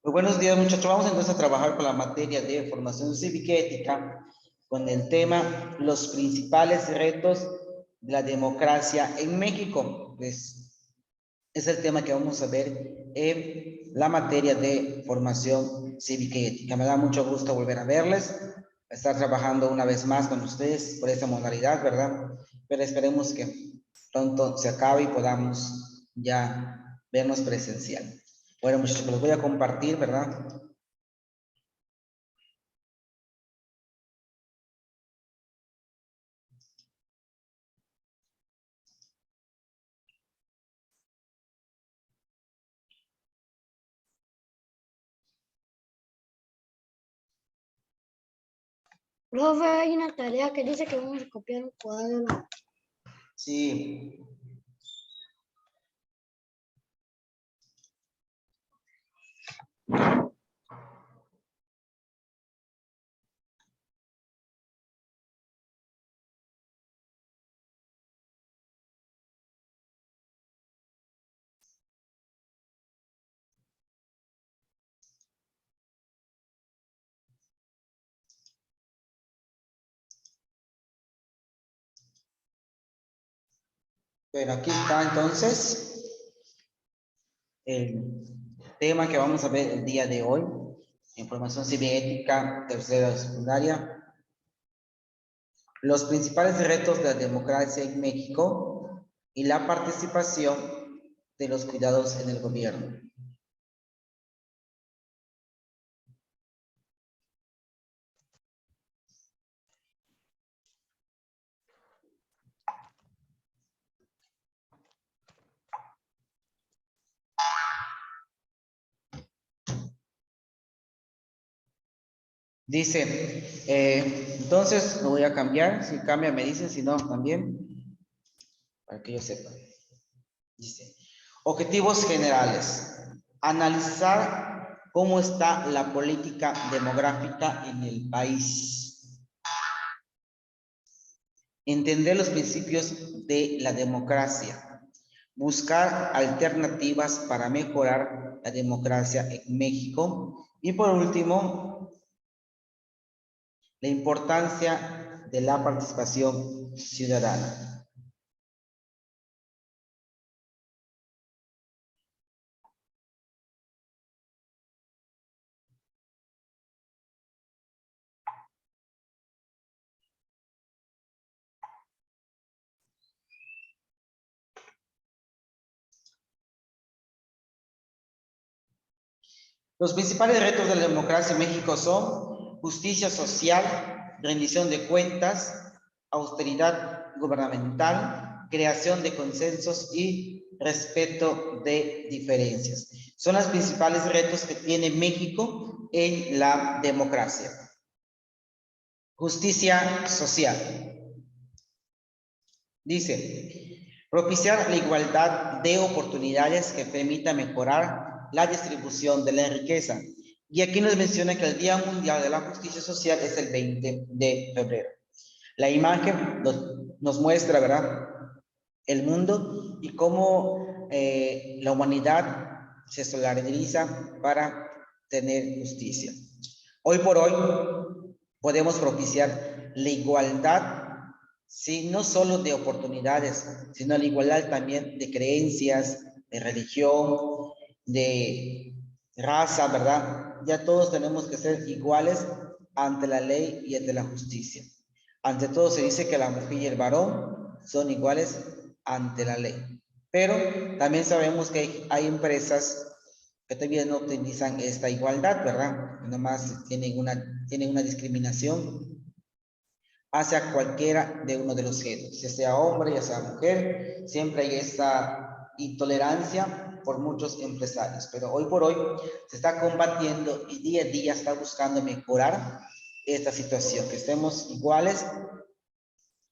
Muy buenos días, muchachos. Vamos entonces a trabajar con la materia de formación cívica y ética con el tema los principales retos de la democracia en México. Pues es el tema que vamos a ver en la materia de formación cívica y ética. Me da mucho gusto volver a verles, estar trabajando una vez más con ustedes por esta modalidad, ¿verdad? Pero esperemos que pronto se acabe y podamos ya vernos presencial. Bueno, muchachos, los voy a compartir, ¿verdad? Profe, hay una tarea que dice que vamos a copiar un cuadro. Sí. Pero aquí está entonces el tema que vamos a ver el día de hoy. Información cívica y ética, tercera de secundaria. Los principales retos de la democracia en México y la participación de los cuidados en el gobierno. Dice, entonces lo voy a cambiar. Si cambia me dicen, si no también, para que yo sepa. Dice, objetivos generales. Analizar cómo está la política demográfica en el país. Entender los principios de la democracia. Buscar alternativas para mejorar la democracia en México. Y por último, la importancia de la participación ciudadana. Los principales retos de la democracia en México son justicia social, rendición de cuentas, austeridad gubernamental, creación de consensos y respeto de diferencias. Son los principales retos que tiene México en la democracia. Justicia social. Dice, propiciar la igualdad de oportunidades que permita mejorar la distribución de la riqueza. Y aquí nos menciona que el Día Mundial de la Justicia Social es el 20 de febrero. La imagen nos muestra, ¿verdad?, el mundo y cómo la humanidad se solidariza para tener justicia. Hoy por hoy podemos propiciar la igualdad, sí, no solo de oportunidades, sino la igualdad también de creencias, de religión, de raza, ¿verdad? Ya todos tenemos que ser iguales ante la ley y ante la justicia. Ante todo se dice que la mujer y el varón son iguales ante la ley. Pero también sabemos que hay empresas que todavía no utilizan esta igualdad, ¿verdad? Nomás tienen una discriminación hacia cualquiera de uno de los géneros, ya sea hombre, ya sea mujer, siempre hay esta intolerancia por muchos empresarios, pero hoy por hoy se está combatiendo y día a día está buscando mejorar esta situación, que estemos iguales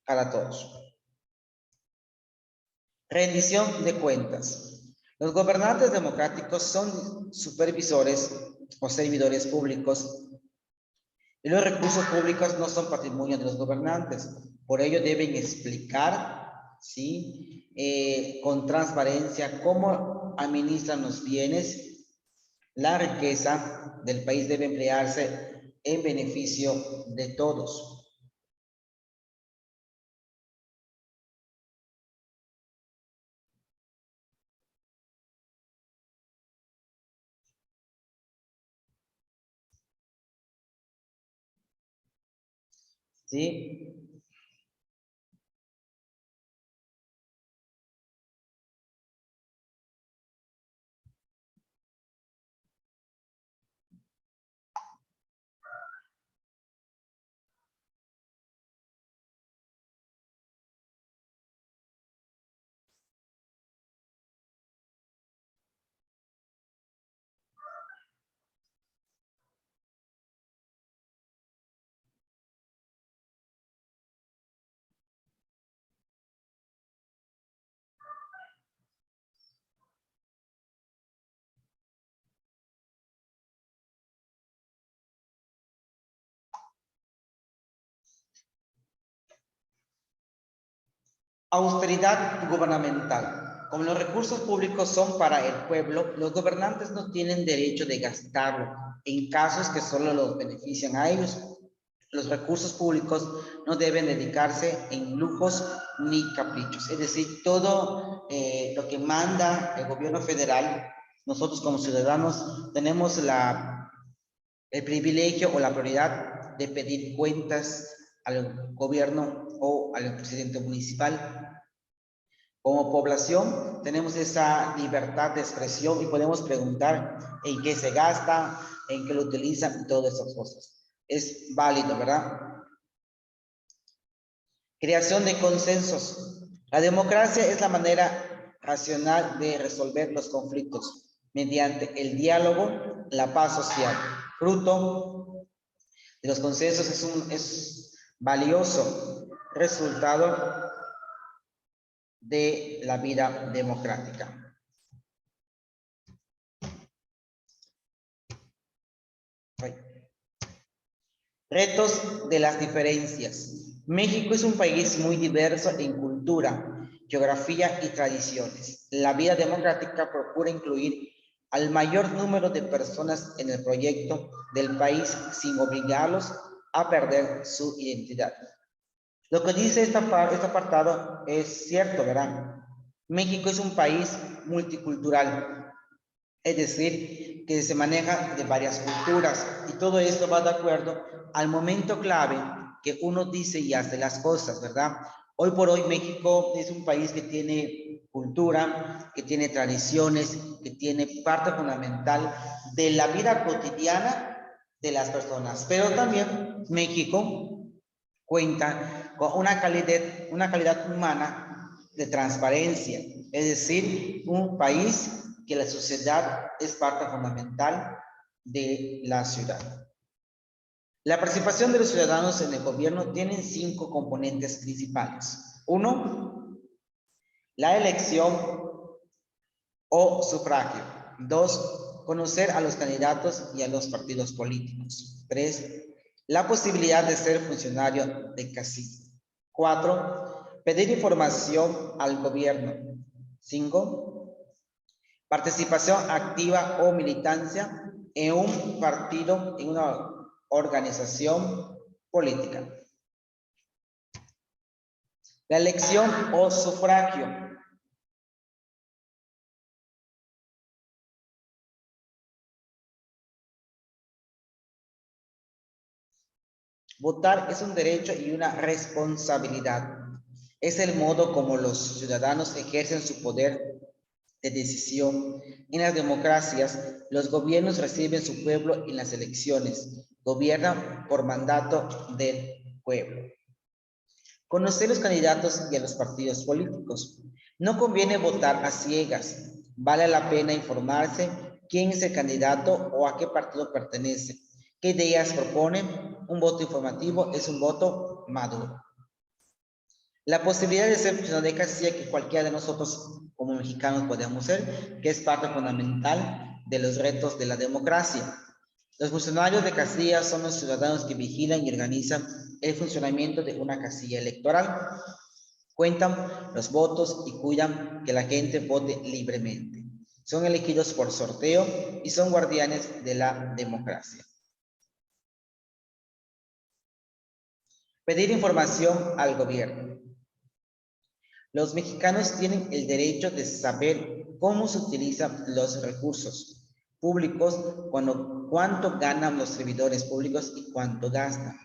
para todos. Rendición de cuentas. Los gobernantes democráticos son supervisores o servidores públicos y los recursos públicos no son patrimonio de los gobernantes. Por ello deben explicar, ¿sí?, con transparencia cómo administran los bienes La riqueza del país debe emplearse en beneficio de todos. ¿Sí? Austeridad gubernamental. Como los recursos públicos son para el pueblo, los gobernantes no tienen derecho de gastarlo en casos que solo los benefician a ellos. Los recursos públicos no deben dedicarse en lujos ni caprichos. Es decir, todo lo que manda el gobierno federal, nosotros como ciudadanos tenemos el privilegio o la prioridad de pedir cuentas al gobierno o al presidente municipal. Como población tenemos esa libertad de expresión y podemos preguntar en qué se gasta, en qué lo utilizan y todas esas cosas. Es válido, ¿verdad? Creación de consensos. La democracia es la manera racional de resolver los conflictos mediante el diálogo, la paz social. Fruto de los consensos es valioso resultado de la vida democrática. Retos de las diferencias. México es un país muy diverso en cultura, geografía y tradiciones. La vida democrática procura incluir al mayor número de personas en el proyecto del país sin obligarlos a perder su identidad. Lo que dice este apartado es cierto, ¿verdad? México es un país multicultural, es decir, que se maneja de varias culturas y todo esto va de acuerdo al momento clave que uno dice y hace las cosas, ¿verdad? Hoy por hoy México es un país que tiene cultura, que tiene tradiciones, que tiene parte fundamental de la vida cotidiana de las personas, pero también México cuenta con una calidad humana de transparencia, es decir, un país que la sociedad es parte fundamental de la ciudad. La participación de los ciudadanos en el gobierno tiene 5 componentes principales. 1, la elección o sufragio. 2, conocer a los candidatos y a los partidos políticos. 3, la posibilidad de ser funcionario de casilla. 4, pedir información al gobierno. 5, participación activa o militancia en un partido, en una organización política. La elección o sufragio. Votar es un derecho y una responsabilidad. Es el modo como los ciudadanos ejercen su poder de decisión. En las democracias, los gobiernos reciben su pueblo en las elecciones. Gobiernan por mandato del pueblo. Conocer los candidatos y a los partidos políticos. No conviene votar a ciegas. Vale la pena informarse quién es el candidato o a qué partido pertenece. ¿Qué ideas proponen? Un voto informativo es un voto maduro. La posibilidad de ser funcionario de casilla que cualquiera de nosotros como mexicanos podemos ser, que es parte fundamental de los retos de la democracia. Los funcionarios de casilla son los ciudadanos que vigilan y organizan el funcionamiento de una casilla electoral. Cuentan los votos y cuidan que la gente vote libremente. Son elegidos por sorteo y son guardianes de la democracia. Pedir información al gobierno. Los mexicanos tienen el derecho de saber cómo se utilizan los recursos públicos, cuánto ganan los servidores públicos y cuánto gastan.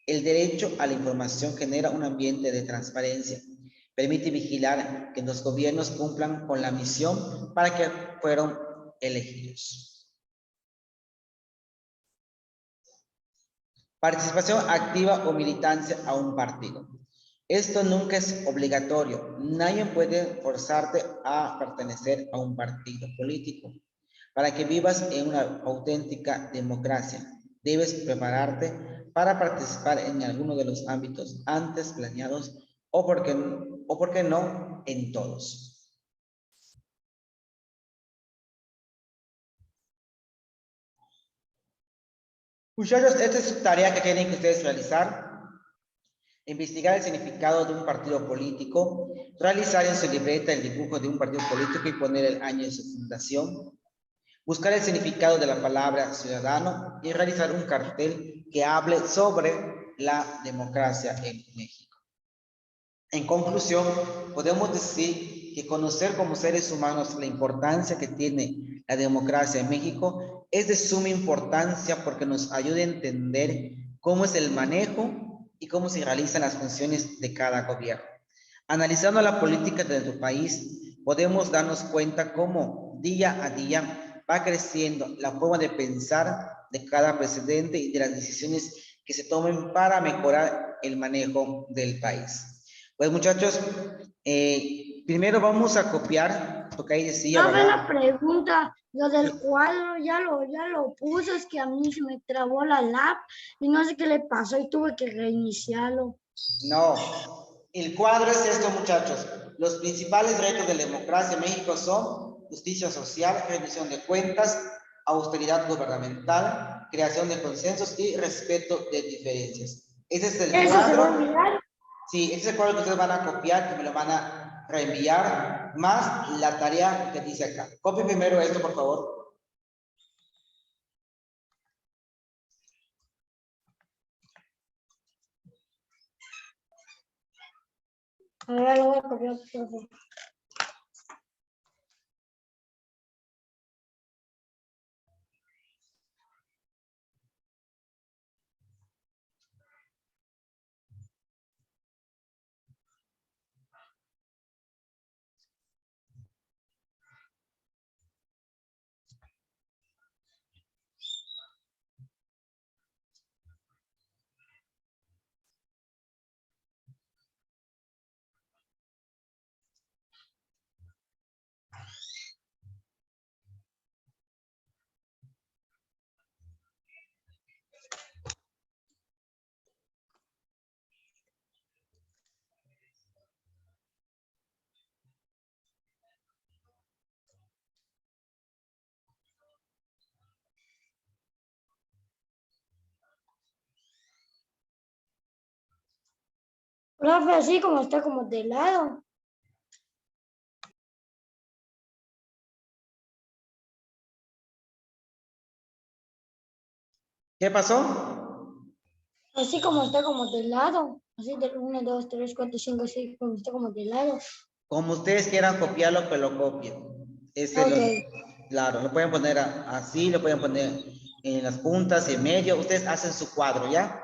El derecho a la información genera un ambiente de transparencia. Permite vigilar que los gobiernos cumplan con la misión para que fueron elegidos. Participación activa o militancia a un partido. Esto nunca es obligatorio. Nadie puede forzarte a pertenecer a un partido político. Para que vivas en una auténtica democracia, debes prepararte para participar en alguno de los ámbitos antes planeados o por qué no en todos. Muchachos, esta es su tarea que tienen que ustedes realizar. Investigar el significado de un partido político, realizar en su libreta el dibujo de un partido político y poner el año de su fundación, buscar el significado de la palabra ciudadano y realizar un cartel que hable sobre la democracia en México. En conclusión, podemos decir que conocer como seres humanos la importancia que tiene la democracia en México es de suma importancia porque nos ayuda a entender cómo es el manejo y cómo se realizan las funciones de cada gobierno. Analizando la política de nuestro país, podemos darnos cuenta cómo día a día va creciendo la forma de pensar de cada presidente y de las decisiones que se tomen para mejorar el manejo del país. Pues muchachos, primero vamos a copiar, porque ahí decía, Profe, ¿verdad? la pregunta, lo del cuadro ya lo puse, es que a mí se me trabó la lap y no sé qué le pasó y tuve que reiniciarlo. No, el cuadro es esto, muchachos. Los principales retos de la democracia en México son justicia social, rendición de cuentas, austeridad gubernamental, creación de consensos y respeto de diferencias. Ese es el ¿Eso se va a cuadro. enviar? Sí, ese es el cuadro que ustedes van a copiar, que me lo van a reenviar, más la tarea que dice acá. Copie primero esto, por favor. Ahora lo voy a copiar, profe. Profe, así como está como de lado. ¿Qué pasó? Así como está como de lado. Así de 1, 2, 3, 4, 5, 6, como está como de lado. Como ustedes quieran copiarlo, pues lo copien. Ok. Claro, lo pueden poner así, lo pueden poner en las puntas y en medio. Ustedes hacen su cuadro, ¿ya?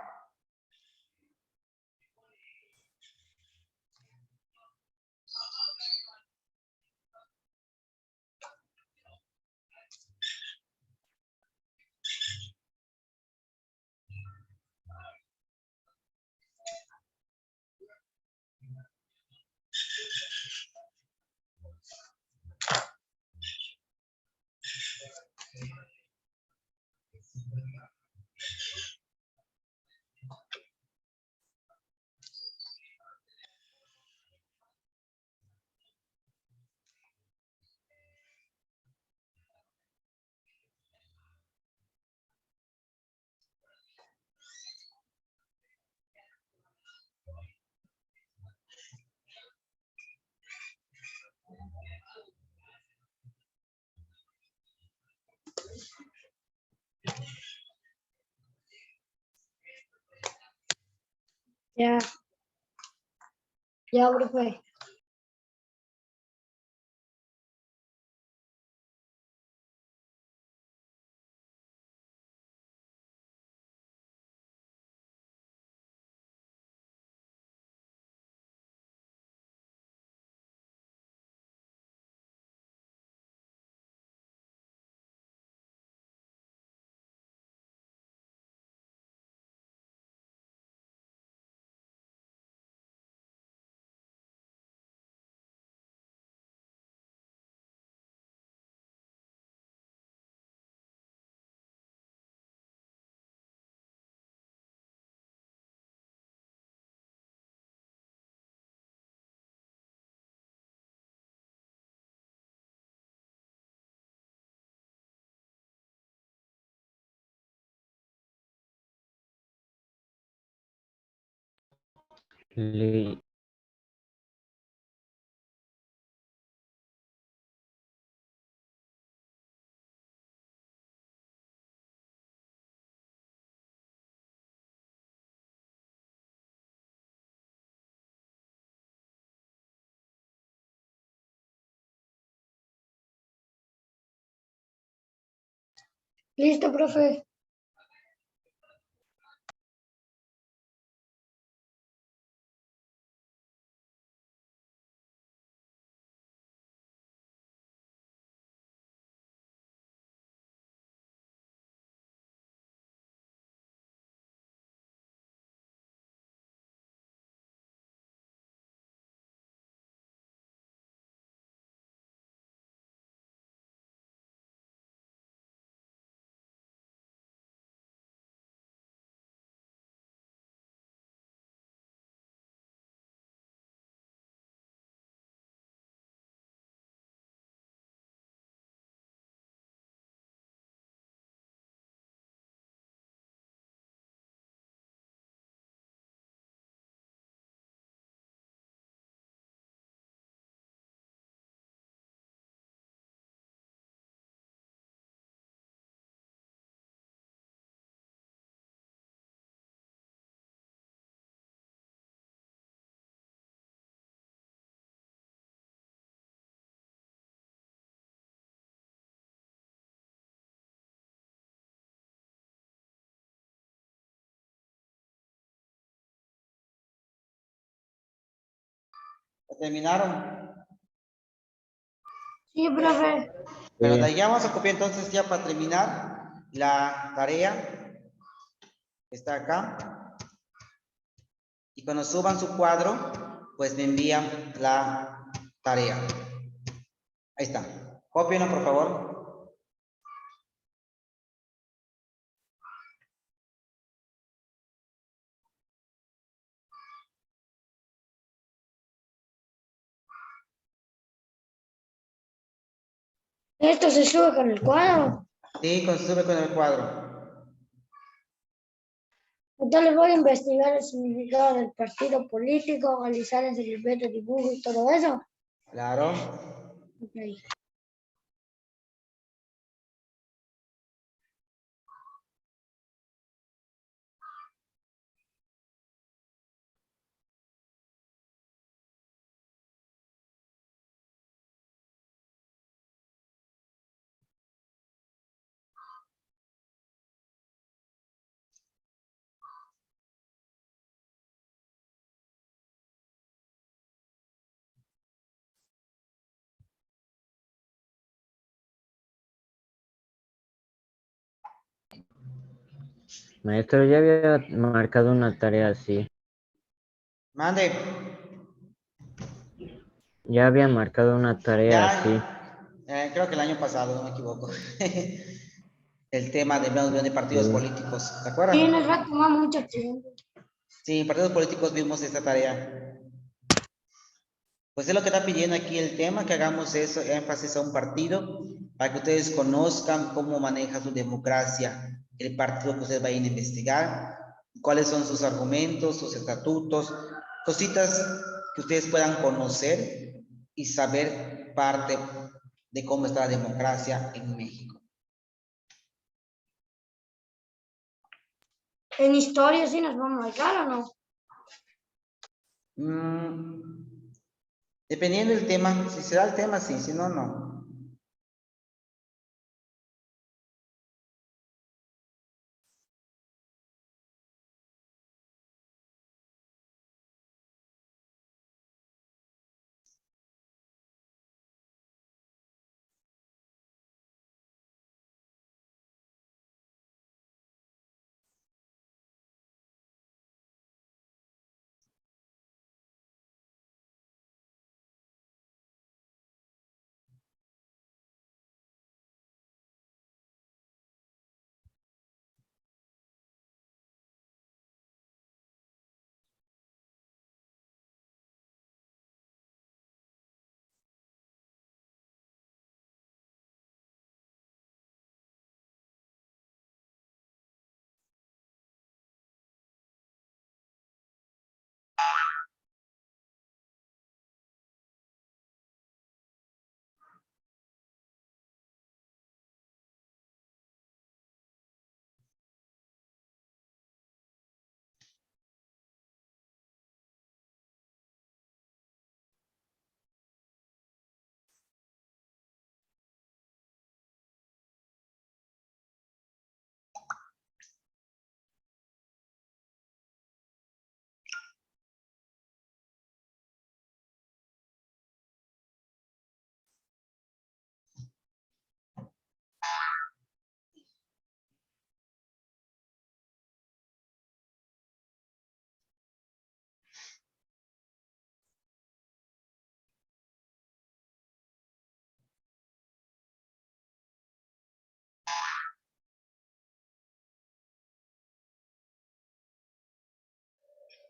Ya, ya, profe. Li- Listo, profe. ¿Ya terminaron? Sí, profe. Bueno, de ahí ya vamos a copiar entonces ya para terminar la tarea. Está acá. Y cuando suban su cuadro, pues me envían la tarea. Ahí está. Cópienlo, por favor. Esto se sube con el cuadro. Sí, cuando sube con el cuadro. Entonces voy a investigar el significado del partido político, realizar el secreto de dibujo y todo eso. Claro. Ok. Maestro, ya había marcado una tarea así. Mande. Ya había marcado una tarea así. Ya, creo que el año pasado, no me equivoco. El tema de partidos Sí. políticos, ¿se Sí, acuerdan? nos va a tomar mucho tiempo. Sí, en partidos políticos vimos esta tarea. Pues es lo que está pidiendo aquí el tema, que hagamos eso, énfasis a un partido, para que ustedes conozcan cómo maneja su democracia el partido que ustedes vayan a investigar, cuáles son sus argumentos, sus estatutos, cositas que ustedes puedan conocer y saber parte de cómo está la democracia en México. En historia sí nos vamos a marcar o no. Dependiendo del tema, si se da el tema, sí, si no, no.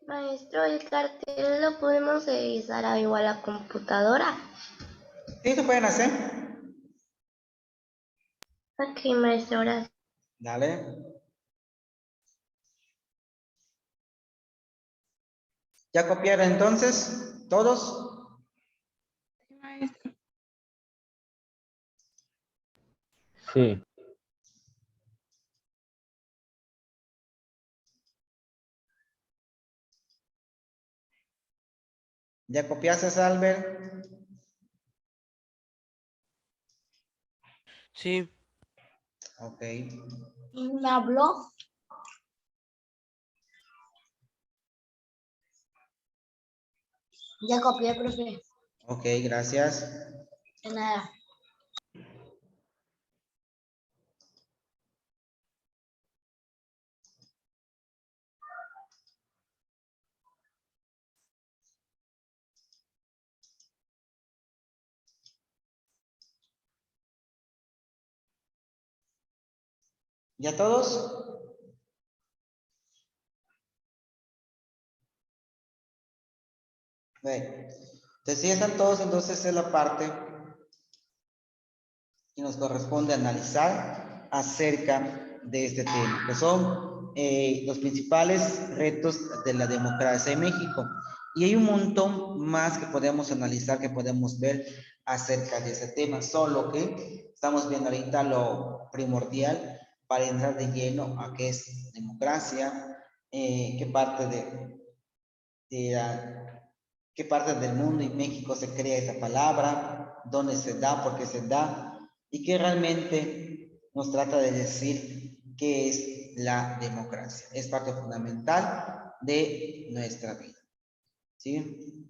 Maestro, el cartel lo podemos revisar igual a la computadora. ¿Sí lo pueden hacer? Ok, maestro, gracias. Dale. ¿Ya copiaron entonces? ¿Todos? Sí. ¿Ya copiaste, Albert? Sí. Ok. ¿Me habló? Ya copié, profe. Ok, gracias. De nada. ¿Ya todos? Bueno, entonces si están todos, entonces es la parte que nos corresponde analizar acerca de este tema, que son los principales retos de la democracia en México. Y hay un montón más que podemos analizar, que podemos ver acerca de ese tema, solo que estamos viendo ahorita lo primordial para entrar de lleno a qué es democracia, qué parte qué parte del mundo y México se crea esa palabra, dónde se da, por qué se da, y que realmente nos trata de decir qué es la democracia. Es parte fundamental de nuestra vida. ¿Sí?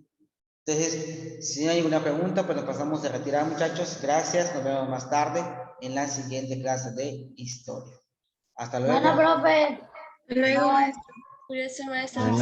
Entonces, si no hay ninguna pregunta, pues nos pasamos de retirar, muchachos. Gracias, nos vemos más tarde en la siguiente clase de historia. Hasta luego. Bueno, profe. Luego, Bye. maestro. Cuídese, maestro.